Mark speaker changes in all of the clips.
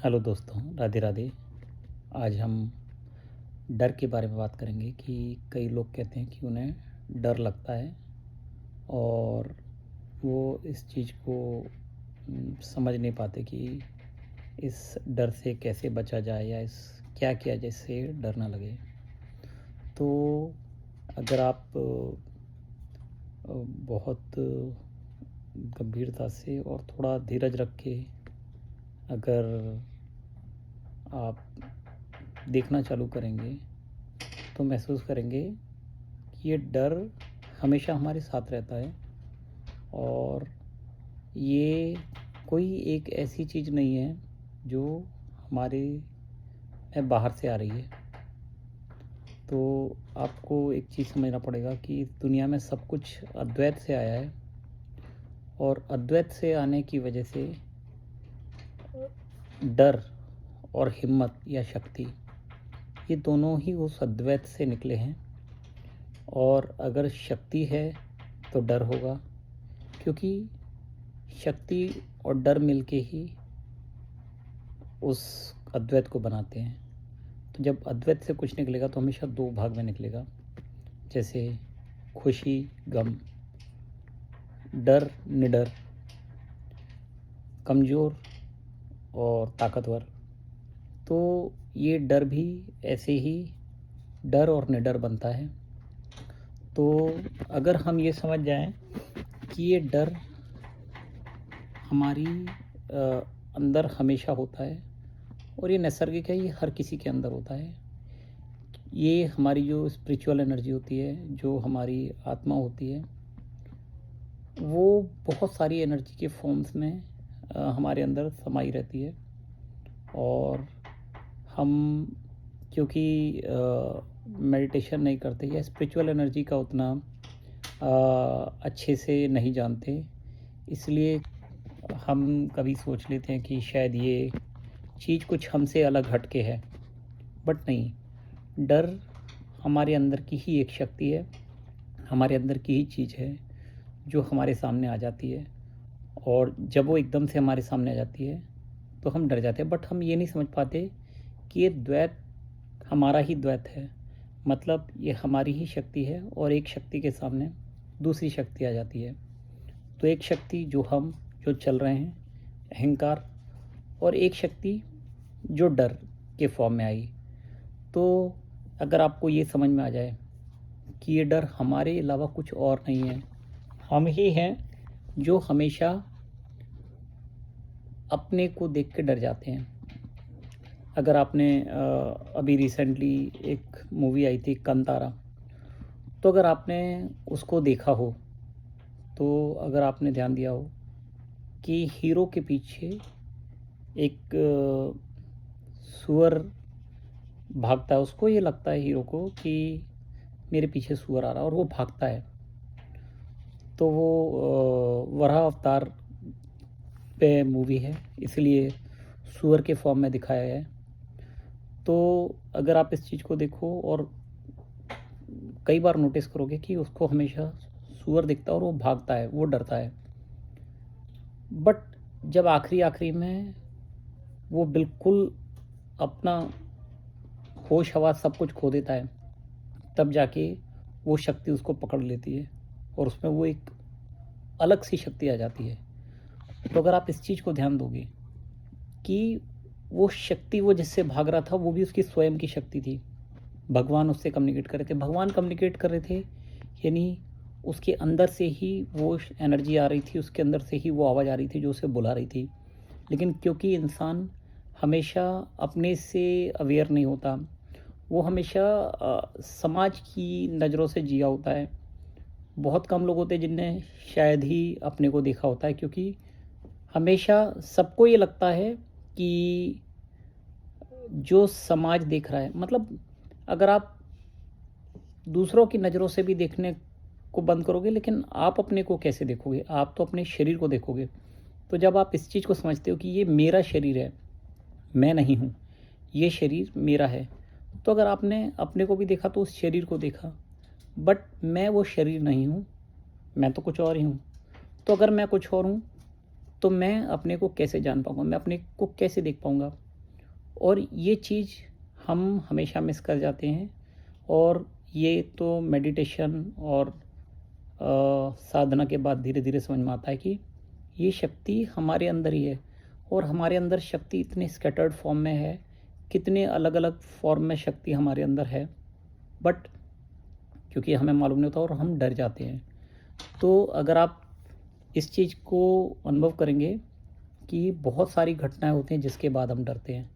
Speaker 1: Hello दोस्तों, राधे राधे। आज हम डर के बारे में बात करेंगे कि कई लोग कहते हैं कि उन्हें डर लगता है और वो इस चीज़ को समझ नहीं पाते कि इस डर से कैसे बचा जाए या इस क्या किया जाए इससे डर ना लगे। तो अगर आप बहुत गंभीरता से और थोड़ा धीरज रख के अगर आप देखना चालू करेंगे तो महसूस करेंगे कि ये डर हमेशा हमारे साथ रहता है और ये कोई एक ऐसी चीज़ नहीं है जो हमारे में बाहर से आ रही है। तो आपको एक चीज़ समझना पड़ेगा कि इस दुनिया में सब कुछ अद्वैत से आया है और अद्वैत से आने की वजह से डर और हिम्मत या शक्ति ये दोनों ही उस अद्वैत से निकले हैं। और अगर शक्ति है तो डर होगा, क्योंकि शक्ति और डर मिलके ही उस अद्वैत को बनाते हैं। तो जब अद्वैत से कुछ निकलेगा तो हमेशा दो भाग में निकलेगा, जैसे खुशी गम, डर निडर, कमज़ोर और ताकतवर। तो ये डर भी ऐसे ही डर और निडर बनता है। तो अगर हम ये समझ जाएं कि ये डर हमारी अंदर हमेशा होता है और ये नैसर्गिक है, ये हर किसी के अंदर होता है। ये हमारी जो स्पिरिचुअल एनर्जी होती है, जो हमारी आत्मा होती है, वो बहुत सारी एनर्जी के फॉर्म्स में हमारे अंदर समाई रहती है। और हम क्योंकि मेडिटेशन नहीं करते या स्पिरिचुअल एनर्जी का उतना अच्छे से नहीं जानते, इसलिए हम कभी सोच लेते हैं कि शायद ये चीज़ कुछ हमसे अलग हट के है। बट नहीं, डर हमारे अंदर की ही एक शक्ति है, हमारे अंदर की ही चीज़ है जो हमारे सामने आ जाती है। और जब वो एकदम से हमारे सामने आ जाती है तो हम डर जाते हैं। बट हम ये नहीं समझ पाते कि ये द्वैत हमारा ही द्वैत है, मतलब ये हमारी ही शक्ति है और एक शक्ति के सामने दूसरी शक्ति आ जाती है। तो एक शक्ति जो चल रहे हैं, अहंकार, और एक शक्ति जो डर के फॉर्म में आई। तो अगर आपको ये समझ में आ जाए कि ये डर हमारे अलावा कुछ और नहीं है, हम ही हैं जो हमेशा अपने को देख के डर जाते हैं। अगर आपने अभी रिसेंटली एक मूवी आई थी कंतारा, तो अगर आपने उसको देखा हो, तो अगर आपने ध्यान दिया हो कि हीरो के पीछे एक सुअर भागता है, उसको ये लगता है हीरो को कि मेरे पीछे सुअर आ रहा है और वो भागता है। तो वो वराह अवतार पे मूवी है, इसलिए सुअर के फॉर्म में दिखाया है। तो अगर आप इस चीज़ को देखो और कई बार नोटिस करोगे कि उसको हमेशा सुअर दिखता है और वो भागता है, वो डरता है। बट जब आखिरी में वो बिल्कुल अपना होश हवास सब कुछ खो देता है, तब जाके वो शक्ति उसको पकड़ लेती है और उसमें वो एक अलग सी शक्ति आ जाती है। तो अगर आप इस चीज़ को ध्यान दोगे कि वो शक्ति, वो जिससे भाग रहा था, वो भी उसकी स्वयं की शक्ति थी। भगवान उससे कम्युनिकेट कर रहे थे, भगवान कम्युनिकेट कर रहे थे, यानी उसके अंदर से ही वो एनर्जी आ रही थी, उसके अंदर से ही वो आवाज़ आ रही थी जो उसे बुला रही थी। लेकिन क्योंकि इंसान हमेशा अपने से अवेयर नहीं होता, वो हमेशा समाज की नज़रों से जिया होता है। बहुत कम लोग होते हैं जिनने शायद ही अपने को देखा होता है, क्योंकि हमेशा सबको ये लगता है कि जो समाज देख रहा है, मतलब अगर आप दूसरों की नज़रों से भी देखने को बंद करोगे, लेकिन आप अपने को कैसे देखोगे? आप तो अपने शरीर को देखोगे। तो जब आप इस चीज़ को समझते हो कि ये मेरा शरीर है, मैं नहीं हूँ, ये शरीर मेरा है, तो अगर आपने अपने को भी देखा तो उस शरीर को देखा। बट मैं वो शरीर नहीं हूँ, मैं तो कुछ और ही हूँ। तो अगर मैं कुछ और हूँ तो मैं अपने को कैसे जान पाऊँगा, मैं अपने को कैसे देख पाऊँगा? और ये चीज़ हम हमेशा मिस कर जाते हैं। और ये तो मेडिटेशन और साधना के बाद धीरे धीरे समझ में आता है कि ये शक्ति हमारे अंदर ही है। और हमारे अंदर शक्ति इतने स्कैटर्ड फॉर्म में है, कितने अलग अलग फॉर्म में शक्ति हमारे अंदर है, बट क्योंकि हमें मालूम नहीं होता और हम डर जाते हैं। तो अगर आप इस चीज़ को अनुभव करेंगे कि बहुत सारी घटनाएं होती हैं जिसके बाद हम डरते हैं,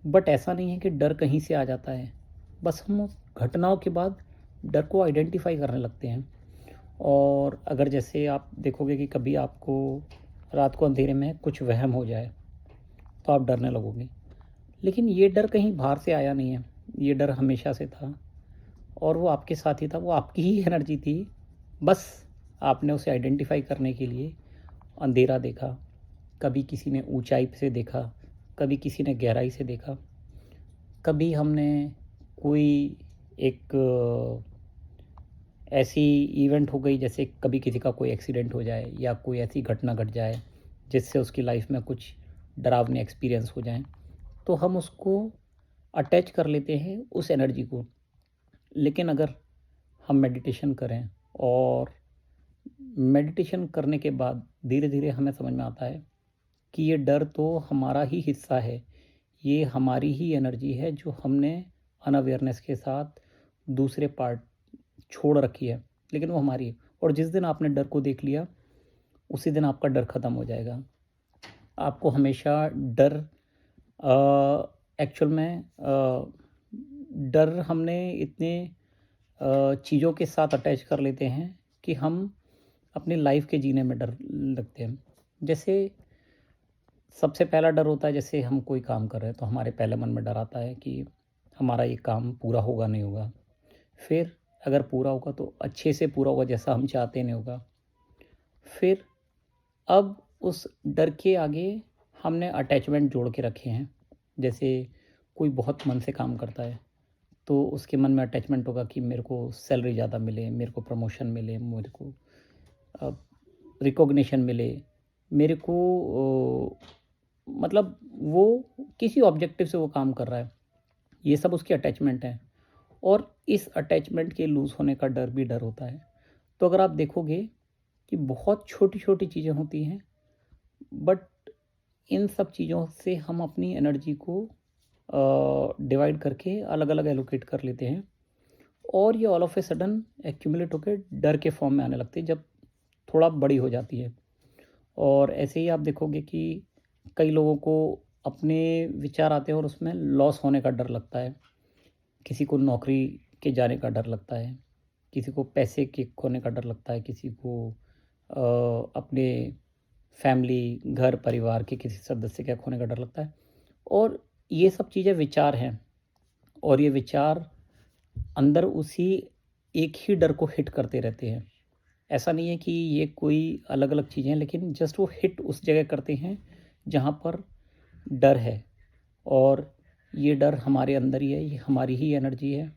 Speaker 1: बट ऐसा नहीं है कि डर कहीं से आ जाता है, बस हम उस घटनाओं के बाद डर को आइडेंटिफाई करने लगते हैं। और अगर जैसे आप देखोगे कि कभी आपको रात को अंधेरे में कुछ वहम हो जाए तो आप डरने लगोगे, लेकिन ये डर कहीं बाहर से आया नहीं है, ये डर हमेशा से था और वो आपके साथ ही था, वो आपकी ही एनर्जी थी। बस आपने उसे आइडेंटिफाई करने के लिए अंधेरा देखा, कभी किसी ने ऊंचाई से देखा, कभी किसी ने गहराई से देखा, कभी हमने कोई एक ऐसी इवेंट हो गई, जैसे कभी किसी का कोई एक्सीडेंट हो जाए या कोई ऐसी घटना घट जाए जिससे उसकी लाइफ में कुछ डरावने एक्सपीरियंस हो जाएं, तो हम उसको अटैच कर लेते हैं उस एनर्जी को। लेकिन अगर हम मेडिटेशन करें और मेडिटेशन करने के बाद धीरे धीरे हमें समझ में आता है कि ये डर तो हमारा ही हिस्सा है, ये हमारी ही एनर्जी है जो हमने अनअवेयरनेस के साथ दूसरे पार्ट छोड़ रखी है, लेकिन वो हमारी है। और जिस दिन आपने डर को देख लिया, उसी दिन आपका डर ख़त्म हो जाएगा। आपको हमेशा डर एक्चुअल में डर हमने इतने चीज़ों के साथ अटैच कर लेते हैं कि हम अपनी लाइफ के जीने में डर लगते हैं। जैसे सबसे पहला डर होता है, जैसे हम कोई काम कर रहे हैं तो हमारे पहले मन में डर आता है कि हमारा ये काम पूरा होगा नहीं होगा। फिर अगर पूरा होगा तो अच्छे से पूरा होगा, जैसा हम चाहते नहीं होगा। फिर अब उस डर के आगे हमने अटैचमेंट जोड़ के रखे हैं। जैसे कोई बहुत मन से काम करता है तो उसके मन में अटैचमेंट होगा कि मेरे को सैलरी ज़्यादा मिले, मेरे को प्रमोशन मिले, मेरे को रिकॉग्निशन मिले, मेरे को मतलब वो किसी ऑब्जेक्टिव से वो काम कर रहा है। ये सब उसकी अटैचमेंट है और इस अटैचमेंट के लूज़ होने का डर भी डर होता है। तो अगर आप देखोगे कि बहुत छोटी छोटी चीज़ें होती हैं, बट इन सब चीज़ों से हम अपनी एनर्जी को डिवाइड करके अलग अलग एलोकेट कर लेते हैं और ये all of a sudden accumulate होकर डर के फॉर्म में आने लगती है जब थोड़ा बड़ी हो जाती है। और ऐसे ही आप देखोगे कि कई लोगों को अपने विचार आते हैं और उसमें लॉस होने का डर लगता है। किसी को नौकरी के जाने का डर लगता है, किसी को पैसे के खोने का डर लगता है, किसी को अपने फैमिली, घर परिवार के किसी सदस्य के खोने का डर लगता है। और ये सब चीज़ें विचार हैं और ये विचार अंदर उसी एक ही डर को हिट करते रहते हैं। ऐसा नहीं है कि ये कोई अलग अलग चीज़ें हैं, लेकिन जस्ट वो हिट उस जगह करते हैं जहाँ पर डर है। और ये डर हमारे अंदर ही है, ये हमारी ही एनर्जी है।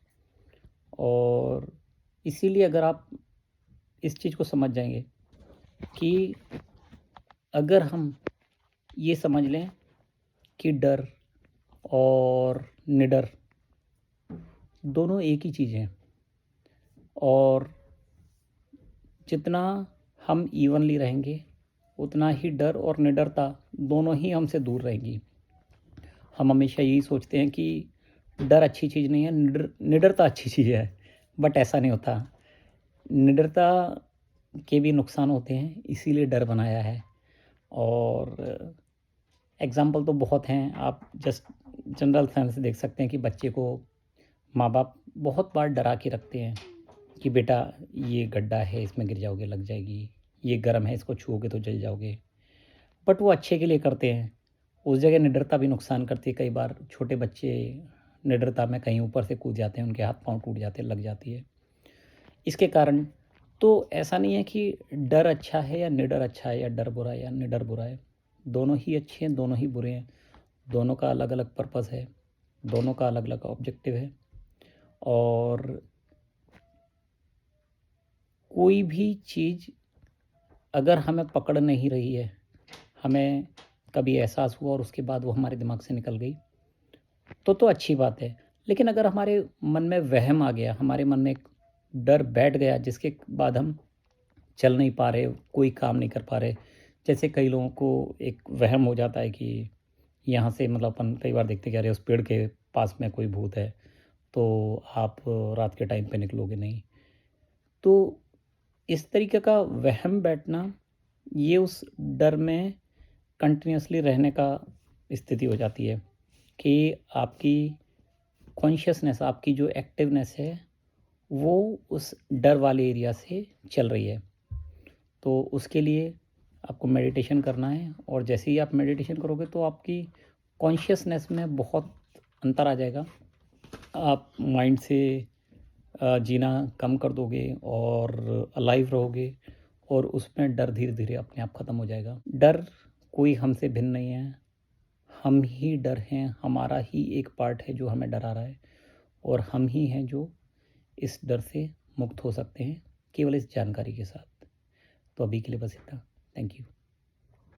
Speaker 1: और इसीलिए अगर आप इस चीज़ को समझ जाएंगे कि अगर हम ये समझ लें कि डर और निडर दोनों एक ही चीज़ हैं और जितना हम इवनली रहेंगे उतना ही डर और निडरता दोनों ही हमसे दूर रहेंगी। हम हमेशा यही सोचते हैं कि डर अच्छी चीज़ नहीं है, निडरता अच्छी चीज़ है, बट ऐसा नहीं होता। निडरता के भी नुकसान होते हैं, इसीलिए डर बनाया है। और एग्ज़ाम्पल तो बहुत हैं, आप जस्ट जनरल सेंस से देख सकते हैं कि बच्चे को माँ बाप बहुत बार डरा के रखते हैं कि बेटा ये गड्ढा है, इसमें गिर जाओगे लग जाएगी, ये गर्म है, इसको छूओगे तो जल जाओगे। बट वो अच्छे के लिए करते हैं। उस जगह निडरता भी नुकसान करती है। कई बार छोटे बच्चे निडरता में कहीं ऊपर से कूद जाते हैं, उनके हाथ पांव टूट जाते हैं, लग जाती है इसके कारण। तो ऐसा नहीं है कि डर अच्छा है या निडर अच्छा है, या डर बुरा है या निडर बुरा है। दोनों ही अच्छे हैं, दोनों ही बुरे हैं। दोनों का अलग अलग पर्पस है, दोनों का अलग अलग ऑब्जेक्टिव है। और कोई भी चीज़ अगर हमें पकड़ नहीं रही है, हमें कभी एहसास हुआ और उसके बाद वो हमारे दिमाग से निकल गई, तो अच्छी बात है। लेकिन अगर हमारे मन में वहम आ गया, हमारे मन में एक डर बैठ गया जिसके बाद हम चल नहीं पा रहे, कोई काम नहीं कर पा रहे। जैसे कई लोगों को एक वहम हो जाता है कि यहाँ से मतलब अपन कई बार देखते हैं कि अरे उस पेड़ के पास में कोई भूत है, तो आप रात के टाइम पे निकलोगे नहीं। तो इस तरीके का वहम बैठना, ये उस डर में कंटिन्यूअसली रहने का स्थिति हो जाती है कि आपकी कॉन्शियसनेस, आपकी जो एक्टिवनेस है, वो उस डर वाले एरिया से चल रही है। तो उसके लिए आपको मेडिटेशन करना है, और जैसे ही आप मेडिटेशन करोगे तो आपकी कॉन्शियसनेस में बहुत अंतर आ जाएगा। आप माइंड से जीना कम कर दोगे और अलाइव रहोगे, और उसमें डर धीरे धीरे अपने आप ख़त्म हो जाएगा। डर कोई हमसे भिन्न नहीं है, हम ही डर हैं, हमारा ही एक पार्ट है जो हमें डरा रहा है, और हम ही हैं जो इस डर से मुक्त हो सकते हैं केवल इस जानकारी के साथ। तो अभी के लिए बस इतना। Thank you.